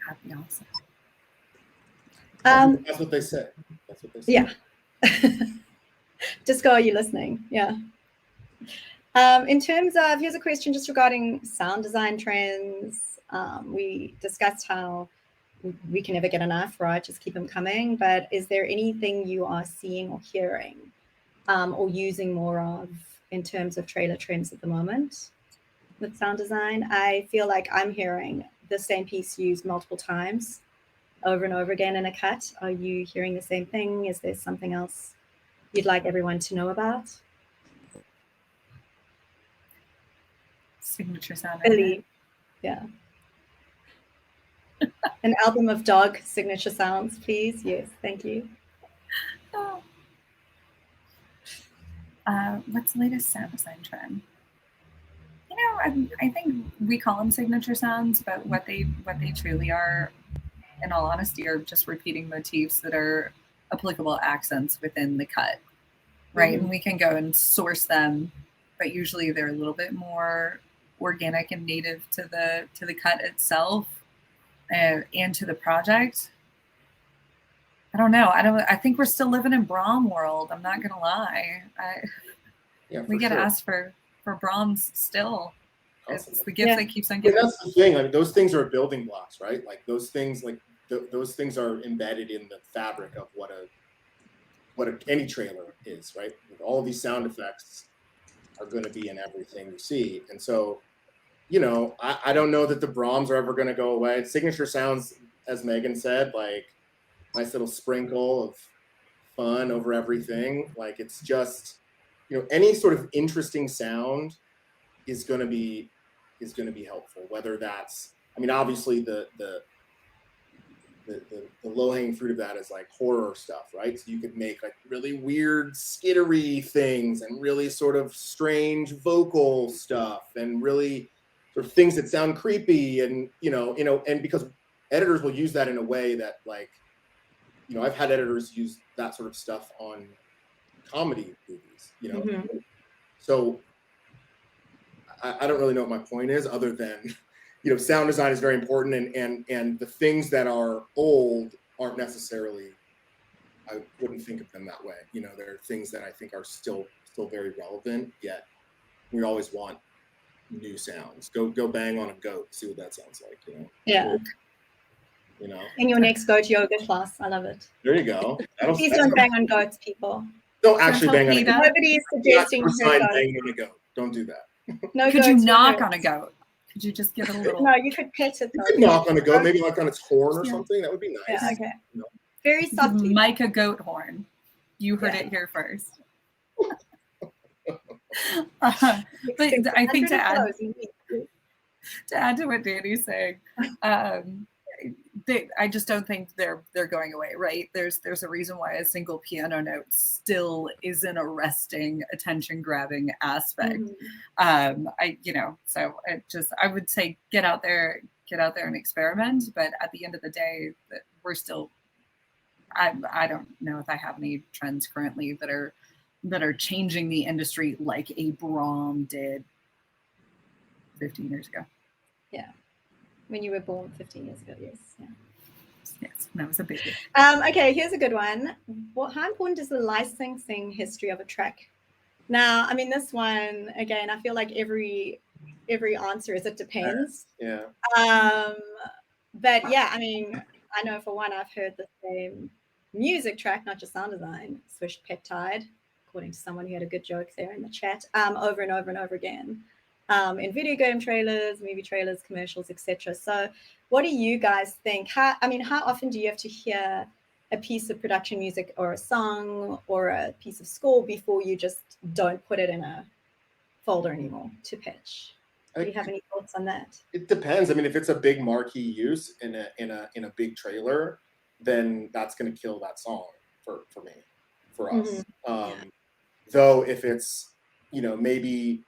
That'd be awesome. That's what they say. That's what they say. Yeah. Disco, are you listening? Yeah. In terms of, here's a question just regarding sound design trends. We discussed how we can never get enough, right? Just keep them coming. But is there anything you are seeing or hearing or using more of in terms of trailer trends at the moment with sound design? I feel like I'm hearing the same piece used multiple times over and over again in a cut. Are you hearing the same thing? Is there something else you'd like everyone to know about? Signature sound. Billy, yeah. An album of dog signature sounds, please. Yes, thank you. Oh. What's the latest sound design trend? You know, I think we call them signature sounds, but what they truly are, in all honesty, are just repeating motifs that are applicable accents within the cut, right? Mm-hmm. And we can go and source them, but usually they're a little bit more organic and native to the cut itself and to the project. I don't know. I think we're still living in Brahm world. I'm not gonna lie. We get asked for Brahms still. It's the gift that keeps on giving. That's the thing. I mean, those things are building blocks, right? Like those things, those things are embedded in the fabric of what any trailer is, right? All of these sound effects are going to be in everything you see, and so, you know, I don't know that the Brahms are ever going to go away. Signature sounds, as Megan said, like nice little sprinkle of fun over everything. Like it's just, you know, any sort of interesting sound is going to be helpful. Whether that's, I mean, obviously the low-hanging fruit of that is like horror stuff, right? So you could make like really weird skittery things and really sort of strange vocal stuff and really sort of things that sound creepy, and you know, and because editors will use that in a way that, like, you know, I've had editors use that sort of stuff on comedy movies, you know. Mm-hmm. So I don't really know what my point is, other than, you know, sound design is very important, and the things that are old aren't necessarily, I wouldn't think of them that way. You know, there are things that I think are still very relevant, yet we always want new sounds. Go bang on a goat, see what that sounds like, you know. Yeah. You know. In your next goat yoga class, I love it. There you go. Please don't bang on goats, people. Don't actually bang on a goat. Nobody is suggesting bang on a goat. Don't do that. No. Could you knock on a goat? Could you just give it a little? No, you could pet it. You could knock on a goat, maybe like on its horn or something. That would be nice. Yeah, okay. You know? Very softly. Micah goat horn. You heard it here first. But I think to add to what Danny's saying, I just don't think they're going away, right? There's a reason why a single piano note still is an arresting, attention-grabbing aspect. Mm-hmm. I would say get out there and experiment. But at the end of the day, we're still. I don't know if I have any trends currently that are changing the industry like a Brahm did 15 years ago. Yeah. When you were born 15 years ago, yes. Yeah. Yes, that was a biggie. Okay, here's a good one. How important is the licensing history of a track? Now, I mean, this one, again, I feel like every answer is it depends. Yeah. But yeah, I mean, I know for one, I've heard the same music track, not just sound design, Swish Peptide, according to someone who had a good joke there in the chat, over and over and over again, in video game trailers, movie trailers, commercials, etc. So what do you guys think? How often do you have to hear a piece of production music or a song or a piece of score before you just don't put it in a folder anymore to pitch? Do you have any thoughts on that? It depends. I mean, if it's a big marquee use in a big trailer, then that's going to kill that song for me, for us. Though if it's, you know, maybe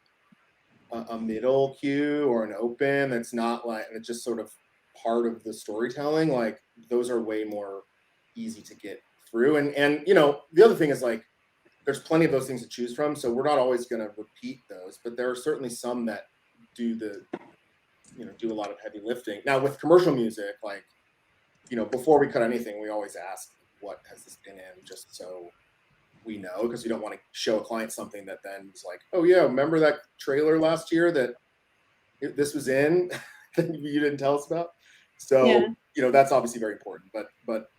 a middle cue or an open that's not like, it's just sort of part of the storytelling, like those are way more easy to get through. And you know, the other thing is like there's plenty of those things to choose from, so we're not always going to repeat those, but there are certainly some that do a lot of heavy lifting. Now with commercial music, like, you know, before we cut anything, we always ask, what has this been in, just so we know, because we don't want to show a client something that then is like, oh yeah, remember that trailer last year that this was in that you didn't tell us about? So you know, that's obviously very important. But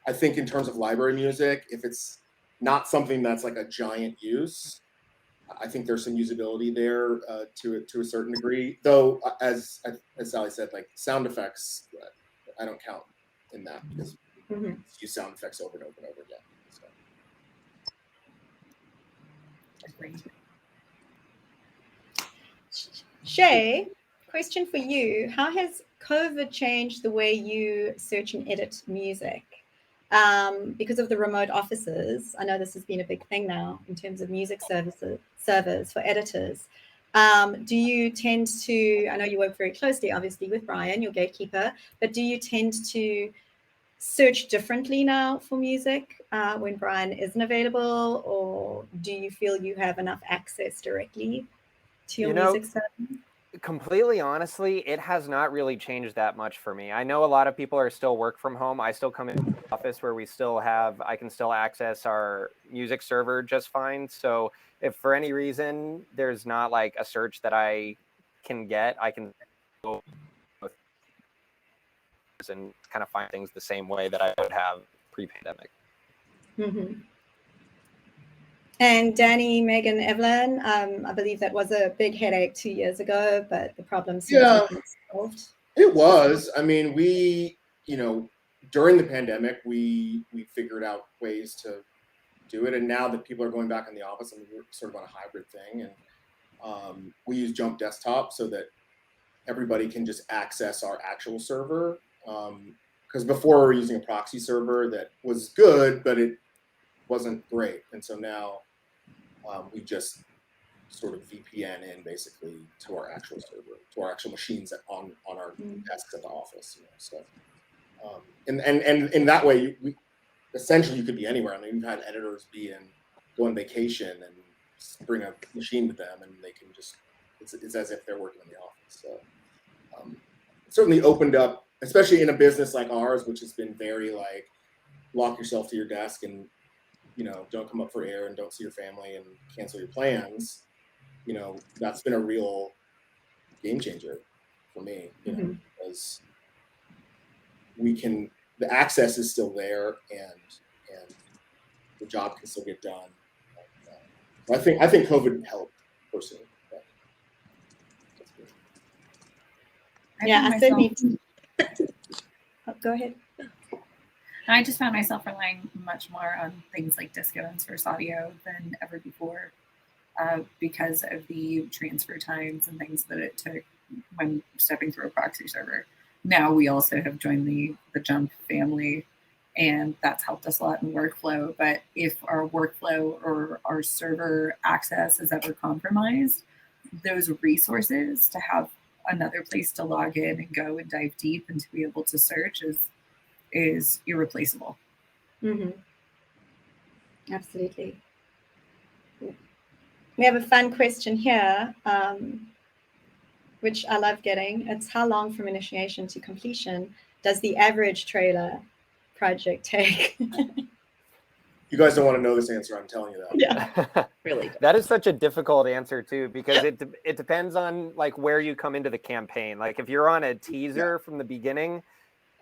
I think in terms of library music, if it's not something that's like a giant use, I think there's some usability there to a certain degree. Though, as Sally said, like sound effects, I don't count in that because you use sound effects over and over and over again. So. Shay, question for you. How has COVID changed the way you search and edit music? Because of the remote offices, I know this has been a big thing now in terms of music servers for editors. Do you tend to, I know you work very closely, obviously, with Brian, your gatekeeper, but do you tend to search differently now for music when Brian isn't available, or do you feel you have enough access directly to your music server? Completely honestly, it has not really changed that much for me. I know a lot of people are still work from home. I still come into the office where I can still access our music server just fine. So if for any reason there's not like a search that I can get, I can go and kind of find things the same way that I would have pre-pandemic. And Danny, Megan, Evelyn, I believe that was a big headache 2 years ago, but the problem seems to be solved. It was. I mean, we, you know, during the pandemic, we figured out ways to do it. And now that people are going back in the office, I mean, we're sort of on a hybrid thing. And we use Jump Desktop so that everybody can just access our actual server. Because before we were using a proxy server that was good, but it wasn't great. And so now we just sort of VPN in basically to our actual server, to our actual machines on our desks at the office. You know, so and in that way, we essentially you could be anywhere. I mean, we've had editors go on vacation and bring a machine with them, and they can just it's as if they're working in the office. So it certainly opened up, especially in a business like ours, which has been very like lock yourself to your desk and, you know, don't come up for air and don't see your family and cancel your plans. You know, that's been a real game changer for me, you know, because the access is still there and the job can still get done. I think COVID helped personally. I certainly. Go ahead. I just found myself relying much more on things like Disco and Source Audio than ever before because of the transfer times and things that it took when stepping through a proxy server. Now we also have joined the Jump family, and that's helped us a lot in workflow. But if our workflow or our server access is ever compromised, those resources to have another place to log in and go and dive deep and to be able to search is irreplaceable. Absolutely. We have a fun question here, which I love getting. It's how long from initiation to completion does the average trailer project take? You guys don't want to know this answer. I'm telling you that. Yeah. Really. That is such a difficult answer too, because it depends on like where you come into the campaign. Like if you're on a teaser from the beginning,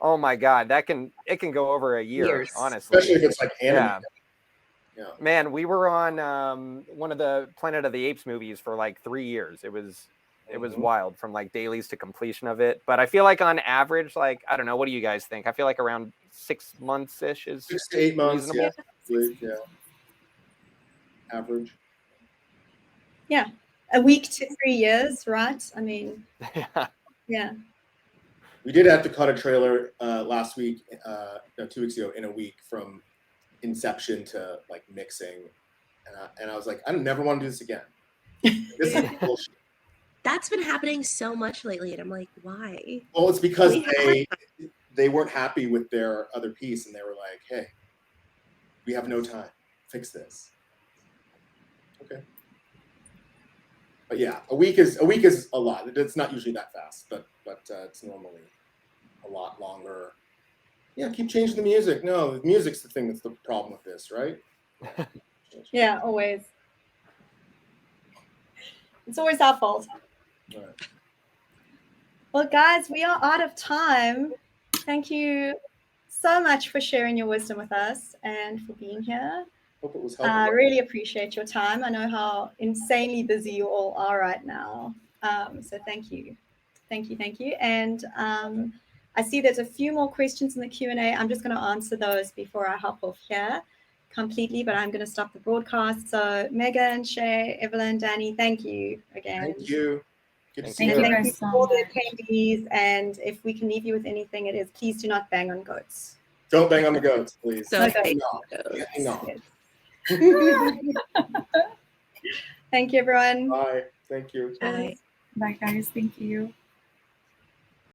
oh my God, it can go over a year, Years. honestly. Especially if it's like animated. Yeah. Man, we were on one of the Planet of the Apes movies for like 3 years. It was wild, from like dailies to completion of it. But I feel like on average, like, I don't know, what do you guys think? I feel like around 6 months ish is 6 to 8 months. reasonable. Yeah. Average. Yeah. A week to 3 years, right? I mean, yeah. We did have to cut a trailer last week, no, 2 weeks ago, in a week, from inception to like mixing, and I was like, I never want to do this again. This is bullshit. That's been happening so much lately, and I'm like, why? Well, it's because they weren't happy with their other piece, and they were like, hey, we have no time. Fix this. Okay. But yeah, a week is a lot. It's not usually that fast, but it's normally a lot longer. Yeah, keep changing the music. No, the music's the thing that's the problem with this, right? Yeah, always. It's always our fault. All right. Well, guys, we are out of time. Thank you so much for sharing your wisdom with us and for being here. Hope it was helpful. I really appreciate your time. I know how insanely busy you all are right now. So thank you. Thank you. And I see there's a few more questions in the Q&A. I'm just going to answer those before I hop off here completely, but I'm going to stop the broadcast. So Megan, Shay, Evelyn, Danny, thank you again. Thank you. Good to see Thank you. you Thank you guys for so all the much. attendees. And if we can leave you with anything, it is please do not bang on goats. Don't bang on the goats, please. Don't Okay. No. Thank you, everyone. Bye. Thank you. Bye. Bye, guys. Thank you.